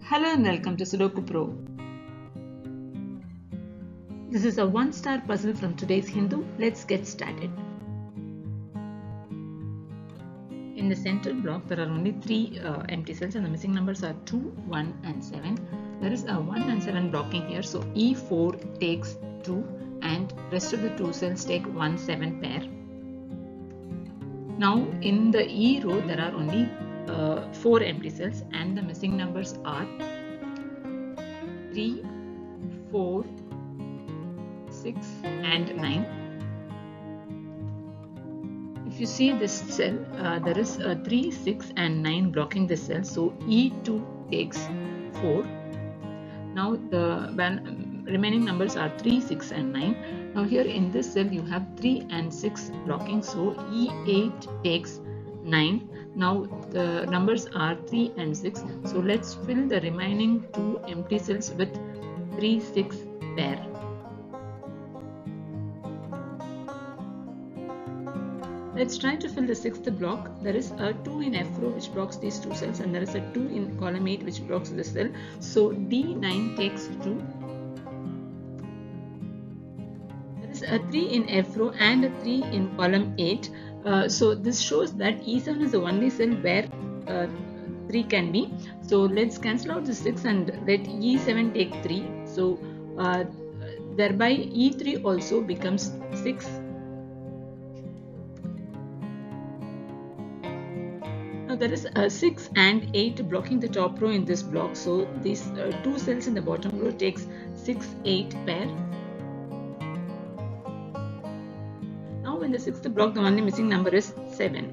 Hello and welcome to Sudoku Pro. This is a one-star puzzle from today's Hindu. Let's get started. In the central block, there are only 3 empty cells and the missing numbers are 2, 1 and 7. There is a 1 and 7 blocking here. So E4 takes 2 and rest of the 2 cells take 1, 7 pair. Now in the E row, there are only 4 empty cells and the missing numbers are 3, 4, 6 and 9. If you see this cell, there is 3, 6 and 9 blocking this cell. So E2 takes 4. Now the remaining numbers are 3, 6 and 9. Now here in this cell you have 3 and 6 blocking. So E8 takes 9. Now the numbers are 3 and 6. So let's fill the remaining 2 empty cells with 3, 6 pair. Let's try to fill the 6th block. There is a 2 in F row which blocks these 2 cells and there is a 2 in column 8 which blocks this cell. So D9 takes 2. There is a 3 in F row and a 3 in column 8. So this shows that E7 is the only cell where 3 can be. So let's cancel out the 6 and let E7 take 3. So thereby E3 also becomes 6. Now there is 6 and 8 blocking the top row in this block. So these 2 cells in the bottom row takes 6, 8 pair. Now in the 6th block, the only missing number is 7.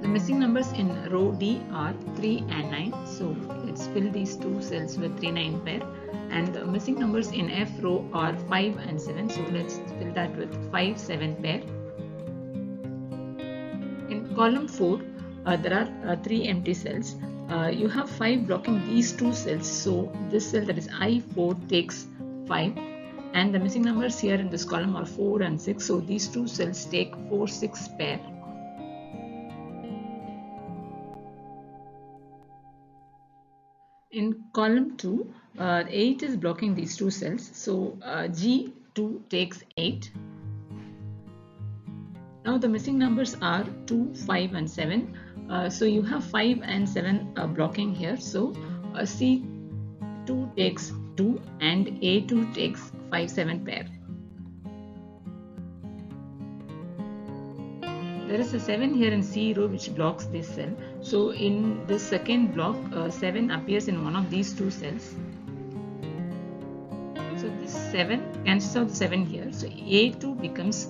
The missing numbers in row D are 3 and 9. So let's fill these 2 cells with 3, 9 pair. And the missing numbers in F row are 5 and 7. So let's fill that with 5, 7 pair. In column 4, there are 3 empty cells. You have 5 blocking these 2 cells. So this cell, that is I4, takes 5. And the missing numbers here in this column are 4 and 6. So these 2 cells take 4, 6 pair. In column 2, 8 is blocking these 2 cells. So G2 takes 8. Now the missing numbers are 2, 5 and 7. So you have 5 and 7 blocking here. So C2 takes 2 and A2 takes 5, 7 pair. There is a 7 here in C row which blocks this cell. So in this second block, 7 appears in one of these 2 cells. So this 7 cancels out the 7 here. So A2 becomes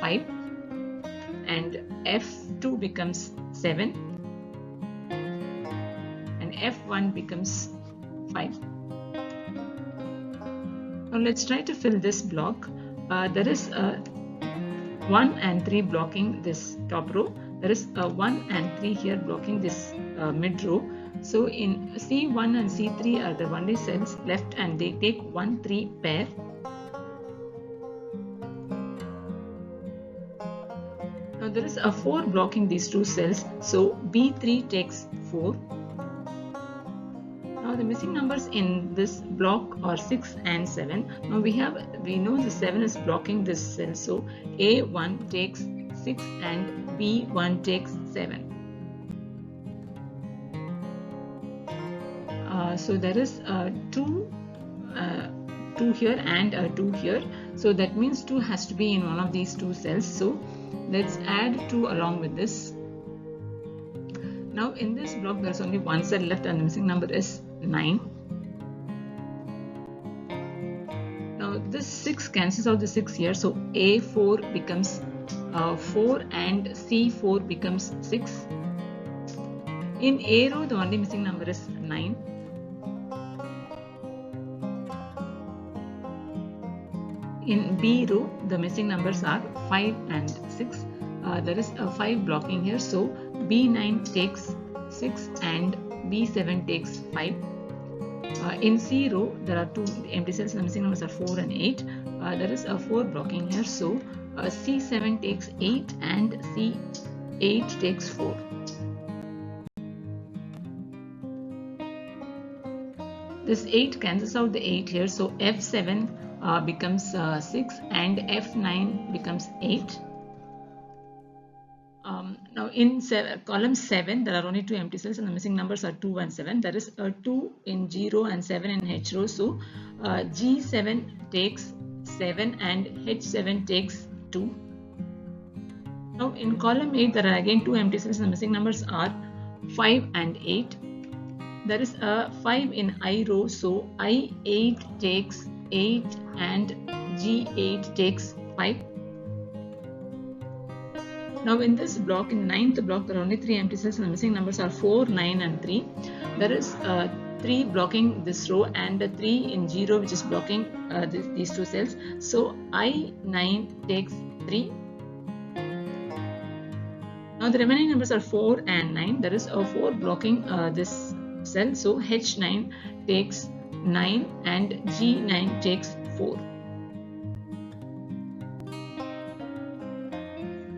5. And F2 becomes 7 and F1 becomes 5. Now let's try to fill this block. There is 1 and 3 blocking this top row. There is 1 and 3 here blocking this mid row. So in C1 and C3 are the only cells left and they take 1, 3 pair. Now there is a 4 blocking these 2 cells. So B3 takes 4. Now the missing numbers in this block are 6 and 7. Now we know the 7 is blocking this cell. So A1 takes 6 and B1 takes 7. So there is 2 here and 2 here. So that means 2 has to be in one of these 2 cells. So let's add 2 along with this. Now in this block there is only 1 cell left and the missing number is 9. Now this 6 cancels out the 6 here. So A4 becomes 4 and C4 becomes 6. In A row the only missing number is 9. In B row, the missing numbers are 5 and 6. There is a 5 blocking here. So B9 takes 6 and B7 takes 5. In C row, there are 2 empty cells. The missing numbers are 4 and 8. There is a 4 blocking here. So C7 takes 8 and C8 takes 4. this 8 cancels out the 8 here, so F7 becomes 6 and F9 becomes 8. Now in column 7 there are only 2 empty cells and the missing numbers are 2 and 7. There is a 2 in G row and 7 in H row, so G7 takes 7 and H7 takes 2. Now in column 8 there are again 2 empty cells and the missing numbers are 5 and 8. There is a 5 in I row, so I8 takes 8 and G8 takes 5. Now in this block, in 9th block, there are only 3 empty cells and the missing numbers are 4, 9 and 3. There is 3 blocking this row and a 3 in G row which is blocking these 2 cells. So I9 takes 3. Now the remaining numbers are 4 and 9. There is a 4 blocking this cell, so H9 takes 9 and G9 takes 4.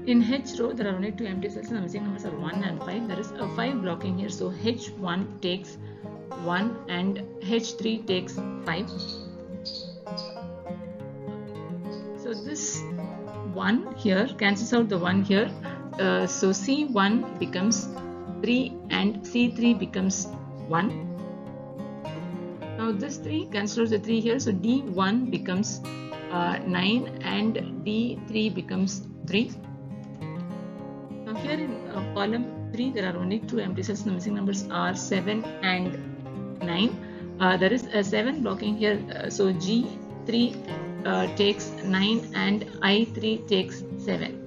In H row there are only 2 empty cells and the missing numbers are 1 and 5. There is a 5 blocking here, so H1 takes 1 and H3 takes 5. So this 1 here cancels out the 1 here, so C1 becomes 3 and C3 becomes 1. Now this 3 cancels the 3 here, so D1 becomes 9 and D3 becomes 3. Now here in column 3 there are only 2 empty cells and the missing numbers are 7 and 9. There is a 7 blocking here, so G3 takes 9 and I3 takes 7.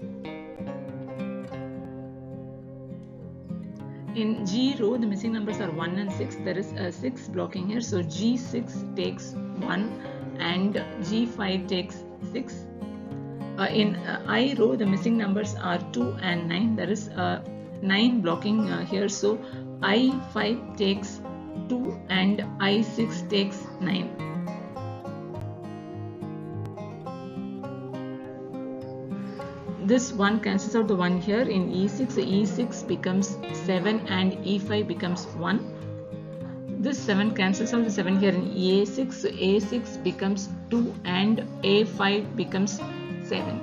In G row the missing numbers are 1 and 6. There is a 6 blocking here, so G6 takes 1 and G5 takes 6. In I row the missing numbers are 2 and 9. There is 9 blocking here, so I5 takes 2 and I6 takes 9. This 1 cancels out the 1 here. In E6, so E6 becomes 7 and E5 becomes 1. This 7 cancels out the 7 here in A6, so A6 becomes 2 and A5 becomes 7.